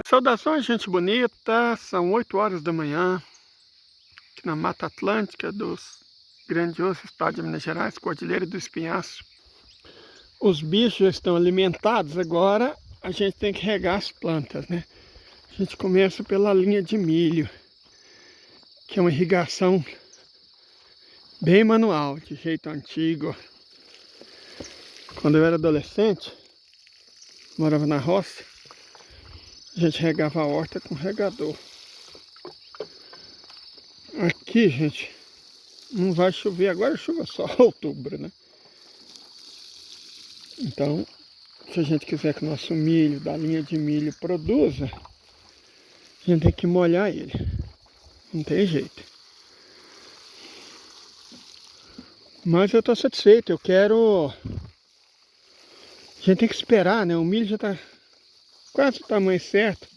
Saudações, gente bonita, são 8 horas da manhã, aqui na Mata Atlântica dos grandiosos estados de Minas Gerais, Cordilheira do Espinhaço. Os bichos já estão alimentados, agora a gente tem que regar as plantas, né? A gente começa pela linha de milho, que é uma irrigação bem manual, de jeito antigo. Quando eu era adolescente, morava na roça, a gente regava a horta com regador. Aqui, gente, não vai chover agora, chuva só outubro, né? Então, se a gente quiser que o nosso milho, da linha de milho, produza, a gente tem que molhar ele. Não tem jeito. Mas eu estou satisfeito, eu quero... A gente tem que esperar, né? O milho já está quase o tamanho certo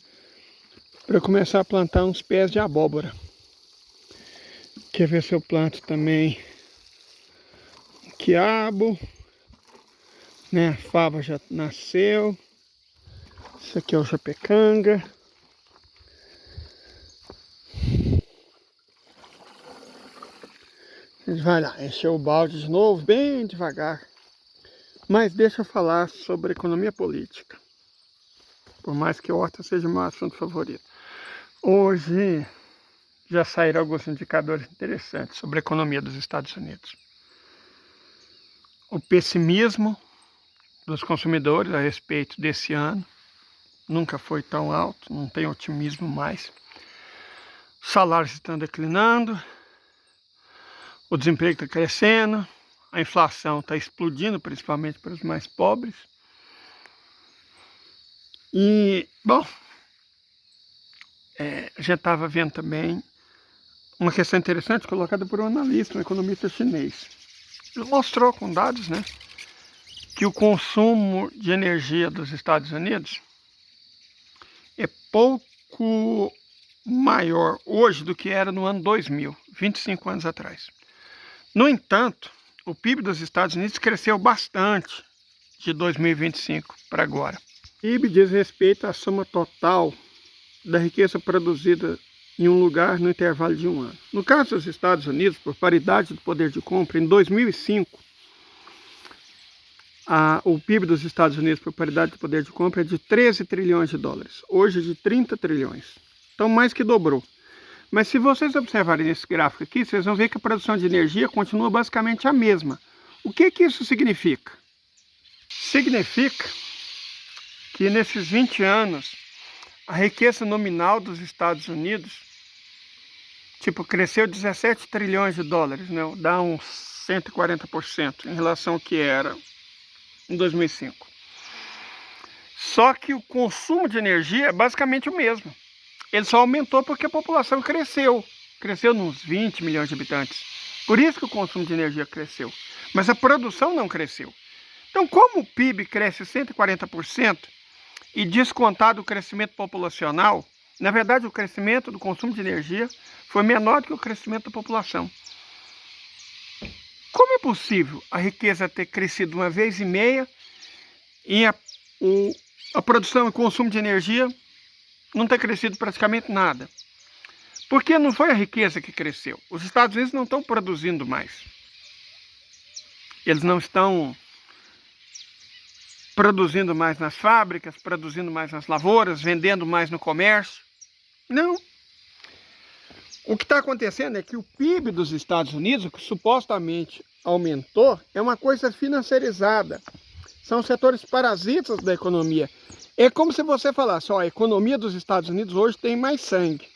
para eu começar a plantar uns pés de abóbora. Quer ver se eu planto também quiabo, né? A fava já nasceu. Isso aqui é o japecanga. A gente vai lá, encher o balde de novo, bem devagar. Mas deixa eu falar sobre economia política. Por mais que a horta seja o meu assunto favorito. Hoje já saíram alguns indicadores interessantes sobre a economia dos Estados Unidos. O pessimismo dos consumidores a respeito desse ano nunca foi tão alto, não tem otimismo mais. Os salários estão declinando, o desemprego está crescendo, a inflação está explodindo, principalmente para os mais pobres. E, bom, a gente estava vendo também uma questão interessante colocada por um analista, um economista chinês. Ele mostrou com dados, né, que o consumo de energia dos Estados Unidos é pouco maior hoje do que era no ano 2000, 25 anos atrás. No entanto, o PIB dos Estados Unidos cresceu bastante de 2025 para agora. O PIB diz respeito à soma total da riqueza produzida em um lugar no intervalo de um ano. No caso dos Estados Unidos, por paridade do poder de compra, em 2005, o PIB dos Estados Unidos por paridade do poder de compra é de 13 trilhões de dólares. Hoje é de 30 trilhões. Então mais que dobrou. Mas se vocês observarem esse gráfico aqui, vocês vão ver que a produção de energia continua basicamente a mesma. O que isso significa? Significa que nesses 20 anos, a riqueza nominal dos Estados Unidos, cresceu 17 trilhões de dólares, né? Dá uns 140% em relação ao que era em 2005. Só que o consumo de energia é basicamente o mesmo. Ele só aumentou porque a população cresceu. Cresceu nos 20 milhões de habitantes. Por isso que o consumo de energia cresceu. Mas a produção não cresceu. Então, como o PIB cresce 140% e descontado o crescimento populacional, na verdade o crescimento do consumo de energia foi menor do que o crescimento da população. Como é possível a riqueza ter crescido 1,5 vezes e a produção e consumo de energia não ter crescido praticamente nada? Porque não foi a riqueza que cresceu. Os Estados Unidos não estão produzindo mais. Eles não estão produzindo mais nas fábricas, produzindo mais nas lavouras, vendendo mais no comércio. Não. O que está acontecendo é que o PIB dos Estados Unidos, que supostamente aumentou, é uma coisa financiarizada. São setores parasitas da economia. É como se você falasse, a economia dos Estados Unidos hoje tem mais sangue,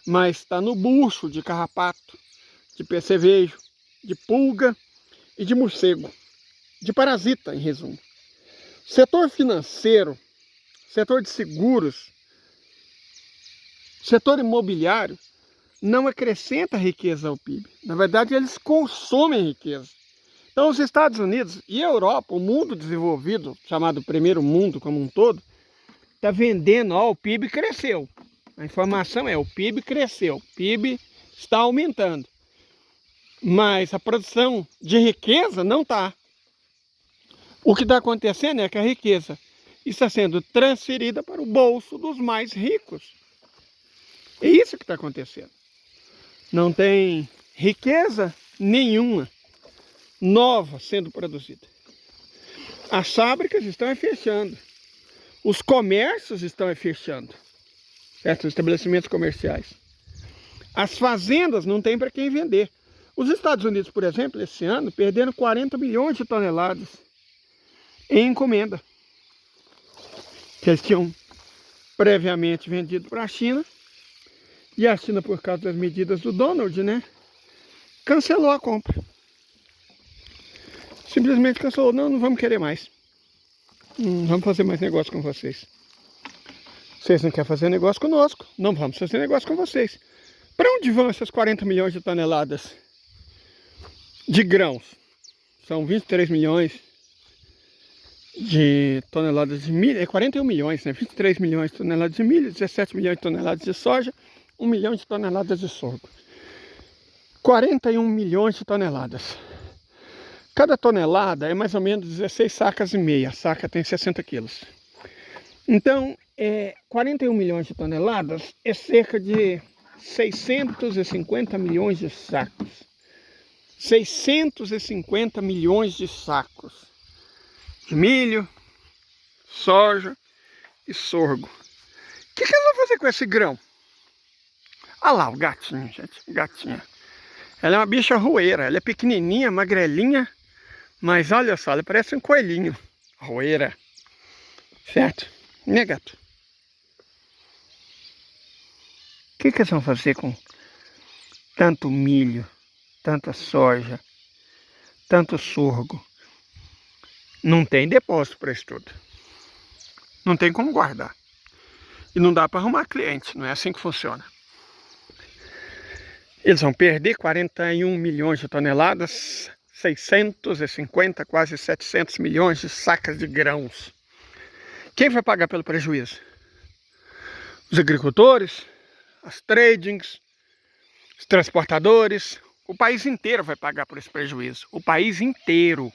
mas está no bucho de carrapato, de percevejo, de pulga e de morcego, de parasita, em resumo. Setor financeiro, setor de seguros, setor imobiliário, não acrescenta riqueza ao PIB. Na verdade, eles consomem riqueza. Então, os Estados Unidos e a Europa, o mundo desenvolvido, chamado primeiro mundo como um todo, está vendendo, o PIB cresceu. A informação é, o PIB cresceu, o PIB está aumentando. Mas a produção de riqueza não está. O que está acontecendo é que a riqueza está sendo transferida para o bolso dos mais ricos. É isso que está acontecendo. Não tem riqueza nenhuma nova sendo produzida. As fábricas estão fechando. Os comércios estão fechando. Certo? Os estabelecimentos comerciais. As fazendas não tem para quem vender. Os Estados Unidos, por exemplo, esse ano, perderam 40 milhões de toneladas em encomenda. Que eles tinham previamente vendido para a China. E a China, por causa das medidas do Donald, né, cancelou a compra. Simplesmente cancelou. Não vamos querer mais. Não vamos fazer mais negócio com vocês. Vocês não querem fazer negócio conosco. Não vamos fazer negócio com vocês. Para onde vão essas 40 milhões de toneladas de grãos? São 23 milhões de toneladas de milho. É 41 milhões, né? 23 milhões de toneladas de milho, 17 milhões de toneladas de soja, 1 milhão de toneladas de sorgo. 41 milhões de toneladas. Cada tonelada é mais ou menos 16 sacas e meia. A saca tem 60 quilos. Então, 41 milhões de toneladas é cerca de 650 milhões de sacos. 650 milhões de sacos de milho, soja e sorgo. O que eles vão fazer com esse grão? Olha lá o gatinho, gente, gatinha. Ela é uma bicha roeira, ela é pequenininha, magrelinha, mas olha só, ela parece um coelhinho. Roeira, certo? Né, gato? O que eles vão fazer com tanto milho, tanta soja, tanto sorgo? Não tem depósito para isso tudo. Não tem como guardar. E não dá para arrumar cliente, não é assim que funciona. Eles vão perder 41 milhões de toneladas, 650, quase 700 milhões de sacas de grãos. Quem vai pagar pelo prejuízo? Os agricultores, as tradings, os transportadores. O país inteiro vai pagar por esse prejuízo. O país inteiro.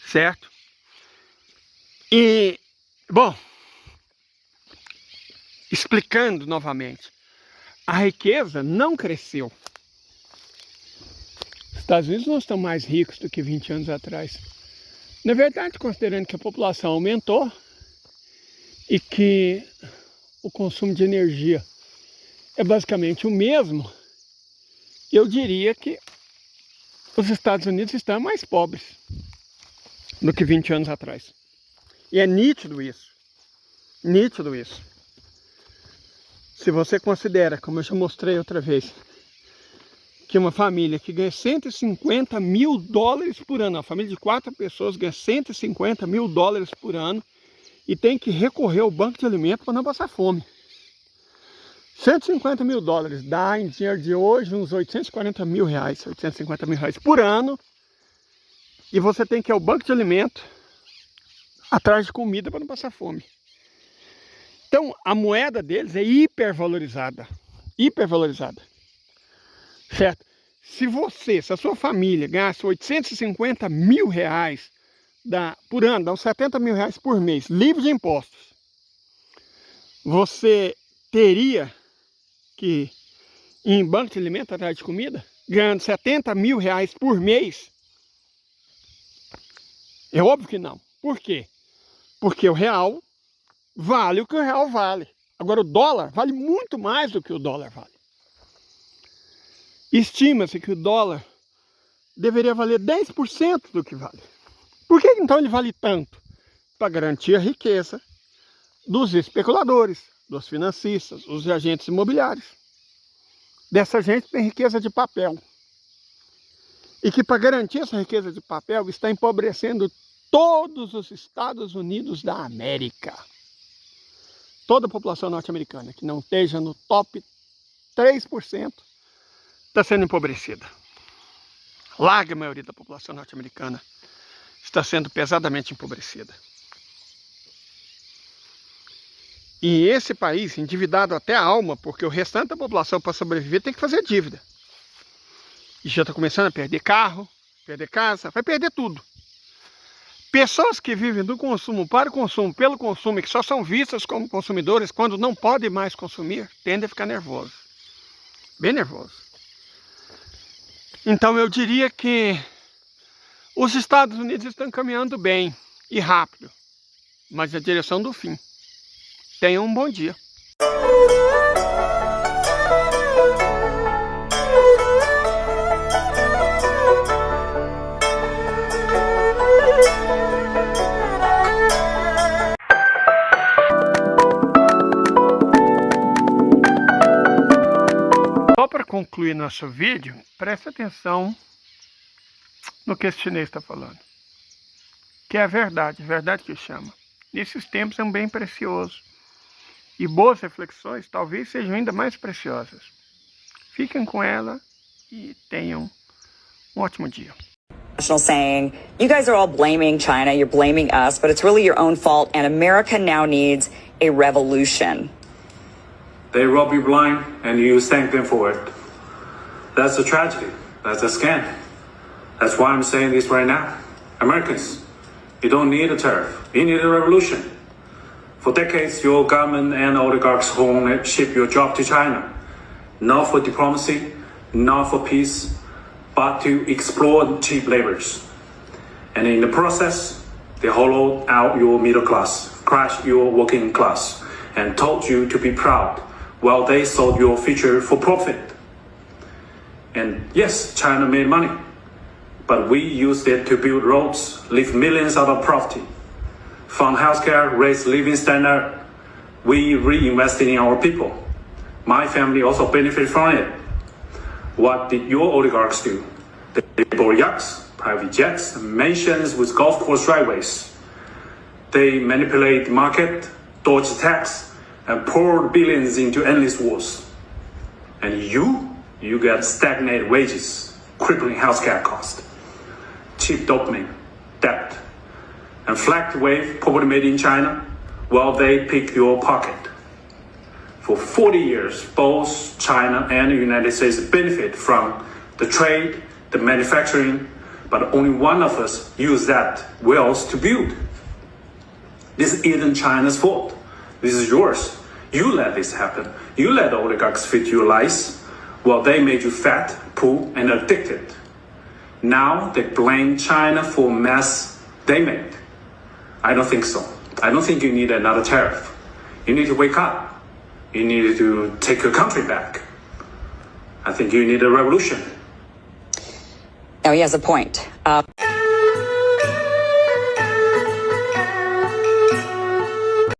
Certo? E, bom, explicando novamente, a riqueza não cresceu. Os Estados Unidos não estão mais ricos do que 20 anos atrás. Na verdade, considerando que a população aumentou e que o consumo de energia é basicamente o mesmo, eu diria que os Estados Unidos estão mais pobres do que 20 anos atrás. E é nítido isso. Nítido isso. Se você considera, como eu já mostrei outra vez, que uma família que ganha 150 mil dólares por ano, uma família de 4 pessoas ganha 150 mil dólares por ano e tem que recorrer ao banco de alimentos para não passar fome. 150 mil dólares dá em dinheiro de hoje uns 840 mil reais, 850 mil reais por ano. E você tem que ir ao banco de alimento atrás de comida para não passar fome. Então, a moeda deles é hipervalorizada. Hipervalorizada. Certo? Se a sua família ganhasse 850 mil reais por ano, dá uns 70 mil reais por mês, livre de impostos, você teria que ir em banco de alimento atrás de comida, ganhando 70 mil reais por mês? É óbvio que não. Por quê? Porque o real vale o que o real vale. Agora o dólar vale muito mais do que o dólar vale. Estima-se que o dólar deveria valer 10% do que vale. Por que então ele vale tanto? Para garantir a riqueza dos especuladores, dos financistas, dos agentes imobiliários. Dessa gente tem riqueza de papel. E que para garantir essa riqueza de papel está empobrecendo todos os Estados Unidos da América. Toda a população norte-americana que não esteja no top 3% está sendo empobrecida. A larga maioria da população norte-americana está sendo pesadamente empobrecida. E esse país, endividado até a alma, porque o restante da população para sobreviver tem que fazer dívida. E já está começando a perder carro, perder casa, vai perder tudo. Pessoas que vivem do consumo para o consumo, pelo consumo, e que só são vistas como consumidores quando não podem mais consumir, tendem a ficar nervosos. Bem nervosos. Então eu diria que os Estados Unidos estão caminhando bem e rápido, mas na direção do fim. Tenham um bom dia. Só para concluir nosso vídeo, preste atenção no que esse chinês está falando. Que é a verdade que chama. Nesses tempos é um bem precioso. E boas reflexões talvez sejam ainda mais preciosas. Fiquem com ela e tenham um ótimo dia. Saying, you guys are all blaming China, you're blaming us, but it's really your own fault, and America now needs a revolution. They rob you blind and you thank them for it. That's a tragedy. That's a scam. That's why I'm saying this right now. Americans, you don't need a tariff. You need a revolution. For decades, your government and oligarchs ship your job to China. Not for diplomacy, not for peace, but to exploit cheap labors. And in the process, they hollowed out your middle class, crushed your working class, and told you to be proud while they sold your future for profit. And yes, China made money, but we used it to build roads, lift millions out of poverty, fund healthcare, raise living standard. We reinvested in our people. My family also benefited from it. What did your oligarchs do? They bought yachts, private jets, mansions with golf course driveways. They manipulate the market, dodge tax, and poured billions into endless wars. And you get stagnated wages, crippling healthcare costs, cheap dopamine, debt, and flagged wave property made in China while they pick your pocket. For 40 years, both China and the United States benefit from the trade, the manufacturing, but only one of us use that wealth to build. This isn't China's fault. This is yours. You let this happen. You let the oligarchs fit your lies while they made you fat, poor, and addicted. Now they blame China for mess they made. I don't think so. I don't think you need another tariff. You need to wake up. You need to take your country back. I think you need a revolution. Now he has a point.